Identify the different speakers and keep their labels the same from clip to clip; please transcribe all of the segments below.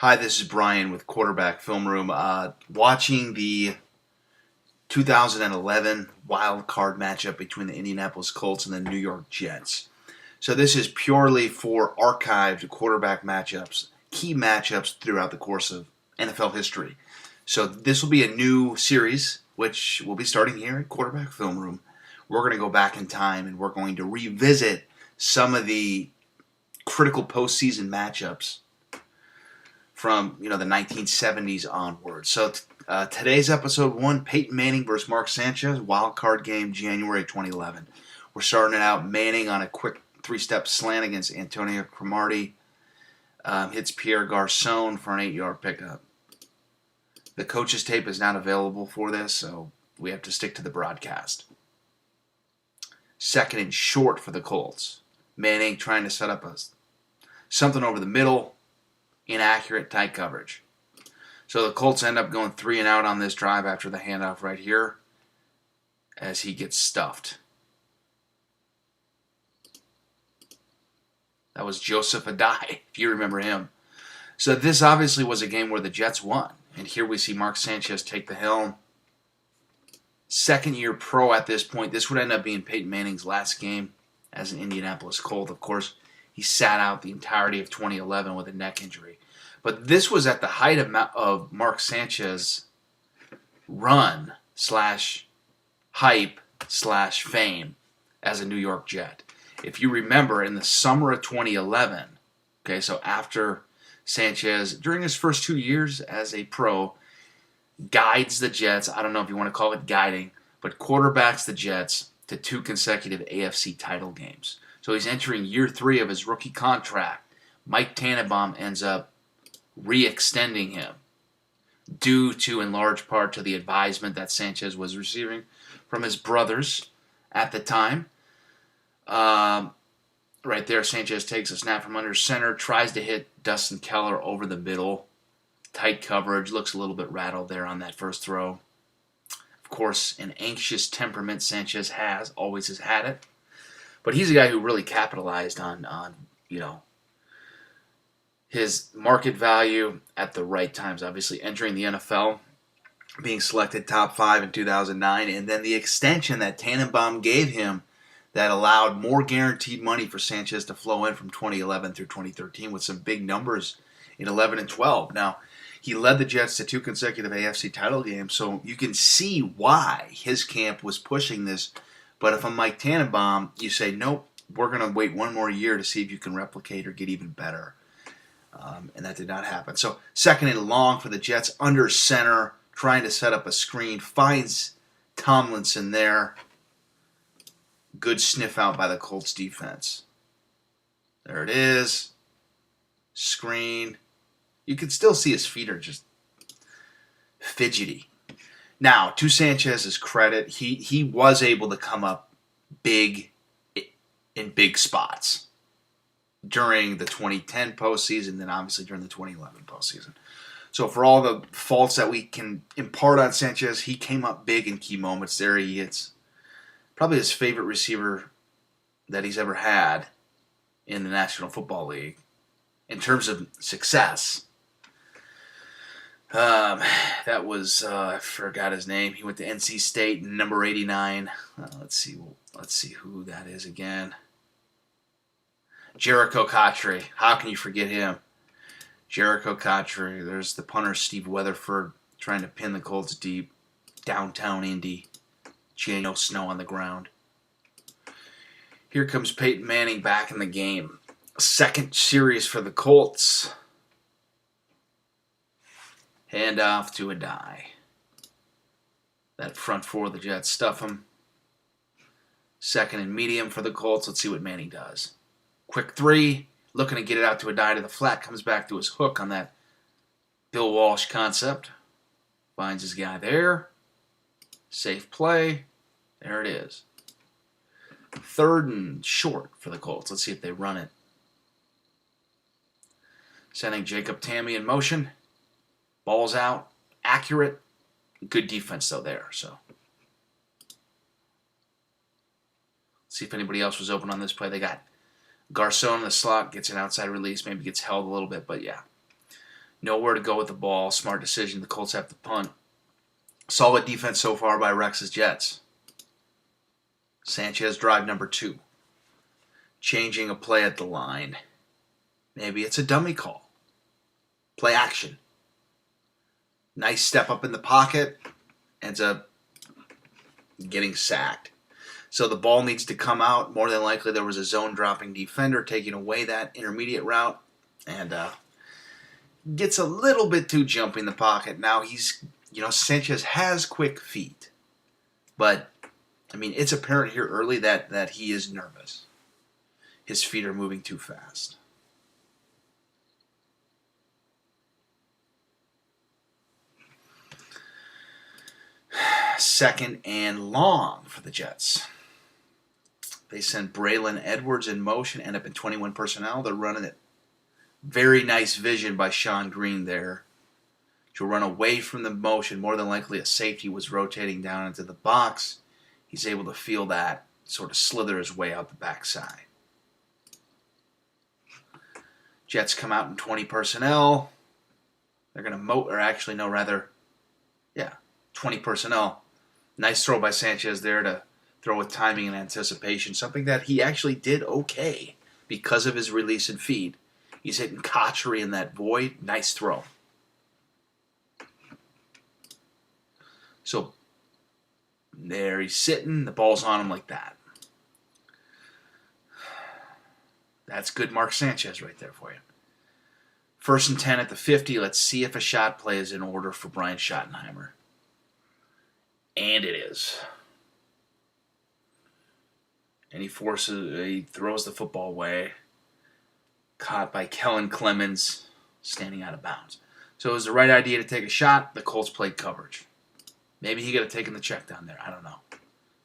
Speaker 1: Hi, this is Brian with Quarterback Film Room. Watching the 2011 wild card matchup between the Indianapolis Colts and the New York Jets. So this is purely for archived quarterback matchups, key matchups throughout the course of NFL history. So this will be a new series, which will be starting here at Quarterback Film Room. We're going to go back in time and we're going to revisit some of the critical postseason matchups from the 1970s onward. So today's episode 1, Peyton Manning versus Mark Sanchez, wild card game, January 2011. We're starting it out Manning on a quick three-step slant against Antonio Cromartie. Hits Pierre Garcon for an 8-yard pickup. The coach's tape is not available for this, so we have to stick to the broadcast. Second and short for the Colts. Manning trying to set up something over the middle. Inaccurate, tight coverage. So the Colts end up going 3 and out on this drive after the handoff right here as he gets stuffed. That was Joseph Adai, if you remember him. So this obviously was a game where the Jets won. And here we see Mark Sanchez take the helm. Second-year pro at this point. This would end up being Peyton Manning's last game as an Indianapolis Colt. Of course, he sat out the entirety of 2011 with a neck injury. But this was at the height of Mark Sanchez's run / hype / fame as a New York Jet. If you remember, in the summer of 2011, so after Sanchez, during his first 2 years as a pro, guides the Jets, I don't know if you want to call it guiding, but quarterbacks the Jets to 2 consecutive AFC title games. So he's entering year 3 of his rookie contract. Mike Tannenbaum ends up re-extending him due to, in large part, to the advisement that Sanchez was receiving from his brothers at the time. Right there, Sanchez takes a snap from under center, tries to hit Dustin Keller over the middle. Tight coverage, looks a little bit rattled there on that first throw. Of course, an anxious temperament Sanchez always has had it. But he's a guy who really capitalized on his market value at the right times. Obviously, entering the NFL, being selected top 5 in 2009, and then the extension that Tannenbaum gave him that allowed more guaranteed money for Sanchez to flow in from 2011 through 2013 with some big numbers in 11 and 12. Now, he led the Jets to 2 consecutive AFC title games, so you can see why his camp was pushing this. But if I'm Mike Tannenbaum, you say, nope, we're going to wait 1 more year to see if you can replicate or get even better. And that did not happen. So second and long for the Jets, under center, trying to set up a screen. Finds Tomlinson there. Good sniff out by the Colts defense. There it is. Screen. You can still see his feet are just fidgety. Now, to Sanchez's credit, he was able to come up big in big spots during the 2010 postseason, then obviously during the 2011 postseason. So for all the faults that we can impart on Sanchez, he came up big in key moments. There he is. Probably his favorite receiver that he's ever had in the National Football League in terms of success. That was I forgot his name. He went to NC State, number 89. Let's see who that is again. Jericho Cotchery. How can you forget him? Jericho Cotchery. There's the punter Steve Weatherford trying to pin the Colts deep. Downtown Indy. No snow on the ground. Here comes Peyton Manning back in the game. Second series for the Colts. Hand off to Adai. That front 4 of the Jets stuff him. Second and medium for the Colts. Let's see what Manning does. Quick 3. Looking to get it out to Adai to the flat. Comes back to his hook on that Bill Walsh concept. Finds his guy there. Safe play. There it is. Third and short for the Colts. Let's see if they run it. Sending Jacob Tamme in motion. Ball's out. Accurate. Good defense, though, there. So, see if anybody else was open on this play. They got Garcon in the slot, gets an outside release, maybe gets held a little bit, but yeah. Nowhere to go with the ball. Smart decision. The Colts have to punt. Solid defense so far by Rex's Jets. Sanchez drive number 2. Changing a play at the line. Maybe it's a dummy call. Play action. Nice step up in the pocket. Ends up getting sacked. So the ball needs to come out. More than likely there was a zone dropping defender taking away that intermediate route. And gets a little bit too jumpy in the pocket. Now Sanchez has quick feet. But, it's apparent here early that he is nervous. His feet are moving too fast. Second and long for the Jets. They send Braylon Edwards in motion, end up in 21 personnel. They're running it. Very nice vision by Sean Green there to run away from the motion. More than likely a safety was rotating down into the box. He's able to feel that, sort of slither his way out the backside. Jets come out in 20 personnel. They're going to 20 personnel. Nice throw by Sanchez there to throw with timing and anticipation. Something that he actually did okay because of his release and feed. He's hitting Kotchery in that void. Nice throw. So there he's sitting. The ball's on him like that. That's good Mark Sanchez right there for you. 1st and 10 at the 50. Let's see if a shot play is in order for Brian Schottenheimer. And it is. And he throws the football away. Caught by Kellen Clemens, standing out of bounds. So it was the right idea to take a shot. The Colts played coverage. Maybe he could have taken the check down there. I don't know.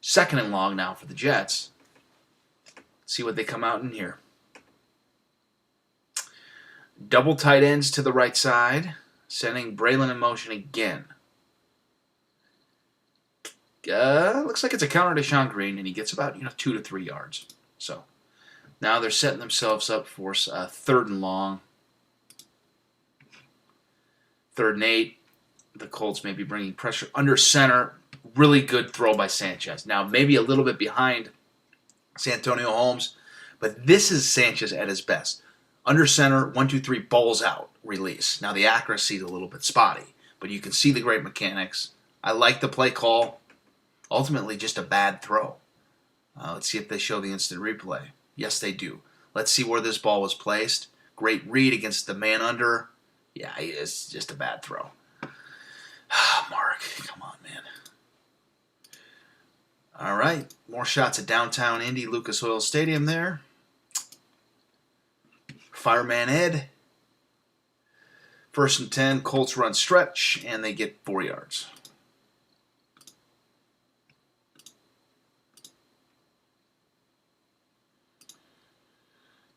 Speaker 1: 2nd and long now for the Jets. Let's see what they come out in here. Double tight ends to the right side, sending Braylon in motion again. Looks like it's a counter to Sean Green, and he gets about 2 to 3 yards. So now they're setting themselves up for 3rd and long. 3rd and 8. The Colts may be bringing pressure under center. Really good throw by Sanchez. Now maybe a little bit behind Santonio Holmes, but this is Sanchez at his best. Under center, 1, 2, 3, balls out, release. Now the accuracy is a little bit spotty, but you can see the great mechanics. I like the play call. Ultimately, just a bad throw. Let's see if they show the instant replay. Yes, they do. Let's see where this ball was placed. Great read against the man under. Yeah, it's just a bad throw. Mark, come on, man. All right, more shots at downtown Indy, Lucas Oil Stadium there. Fireman Ed. 1st and 10, Colts run stretch, and they get 4 yards.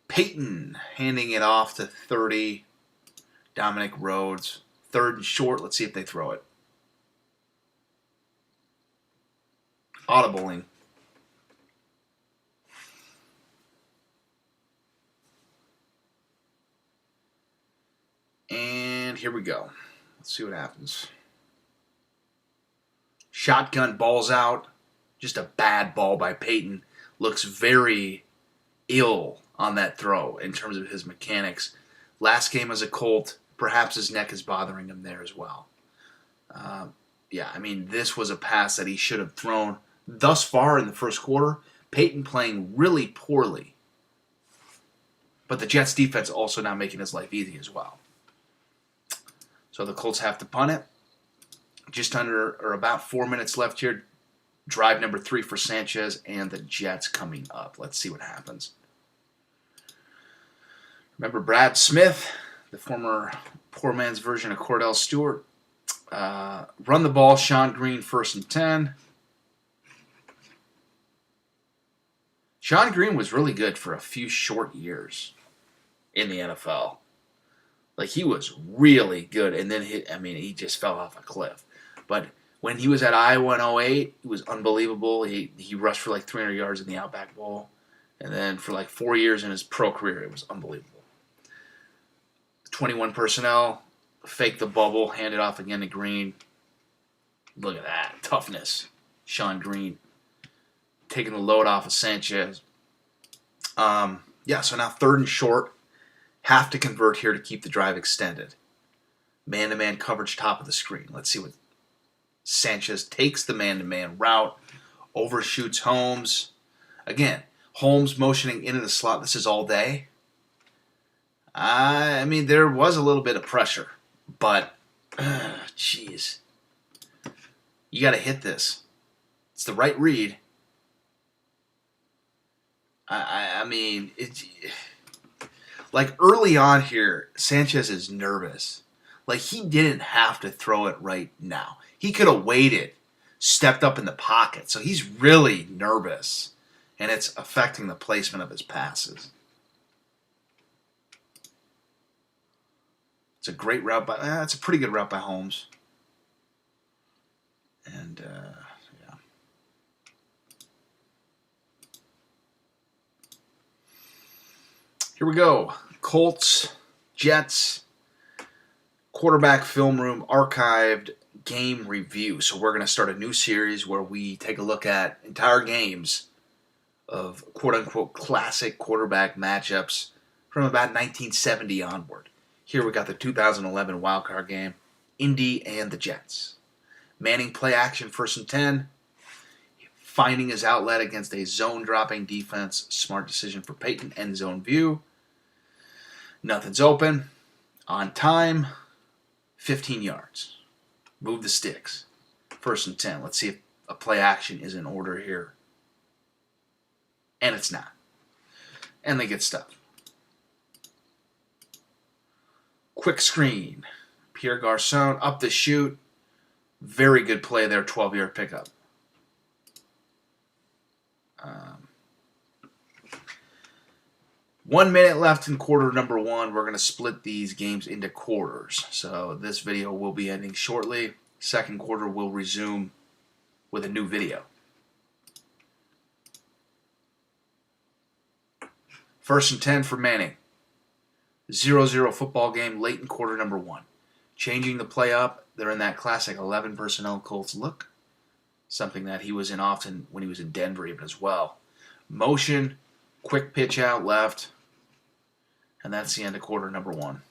Speaker 1: Peyton handing it off to 30. Dominic Rhodes. 3rd and short. Let's see if they throw it. Audibling. And here we go. Let's see what happens. Shotgun, balls out. Just a bad ball by Peyton. Looks very ill on that throw in terms of his mechanics. Last game as a Colt, perhaps his neck is bothering him there as well. This was a pass that he should have thrown. Thus far in the first quarter, Peyton playing really poorly. But the Jets defense also now making his life easy as well. So the Colts have to punt it. Just under or about 4 minutes left here. Drive number 3 for Sanchez and the Jets coming up. Let's see what happens. Remember Brad Smith, the former poor man's version of Cordell Stewart. Run the ball, Sean Green, 1st and 10. Sean Green was really good for a few short years in the NFL. Like, he was really good, and then he just fell off a cliff. But when he was at Iowa in 08, he was unbelievable. He rushed for like 300 yards in the Outback Bowl. And then for like 4 years in his pro career, it was unbelievable. 21 personnel. Fake the bubble, hand it off again to Green. Look at that. Toughness. Sean Green. Taking the load off of Sanchez. So now 3rd and short. Have to convert here to keep the drive extended. Man-to-man coverage top of the screen. Let's see what Sanchez takes the man-to-man route. Overshoots Holmes. Again, Holmes motioning into the slot. This is all day. I mean, there was a little bit of pressure. But, jeez. You got to hit this. It's the right read. I mean, like early on here, Sanchez is nervous. Like he didn't have to throw it right now. He could have waited, stepped up in the pocket. So he's really nervous, and it's affecting the placement of his passes. It's a great route by. It's a pretty good route by Holmes. And yeah. Here we go. Colts-Jets quarterback film room archived game review. So we're going to start a new series where we take a look at entire games of quote-unquote classic quarterback matchups from about 1970 onward. Here we got the 2011 wildcard game, Indy and the Jets. Manning play action 1st and 10. Finding his outlet against a zone-dropping defense. Smart decision for Peyton. End zone view. Nothing's open. On time. 15 yards. Move the sticks. 1st and 10. Let's see if a play action is in order here. And it's not. And they get stuffed. Quick screen. Pierre Garçon up the chute. Very good play there. 12-yard pickup. 1 minute left in quarter number 1. We're going to split these games into quarters. So this video will be ending shortly. Second quarter will resume with a new video. 1st and 10 for Manning. 0-0 football game late in quarter number 1. Changing the play up. They're in that classic 11 personnel Colts look. Something that he was in often when he was in Denver even as well. Motion. Quick pitch out left. And that's the end of quarter number 1.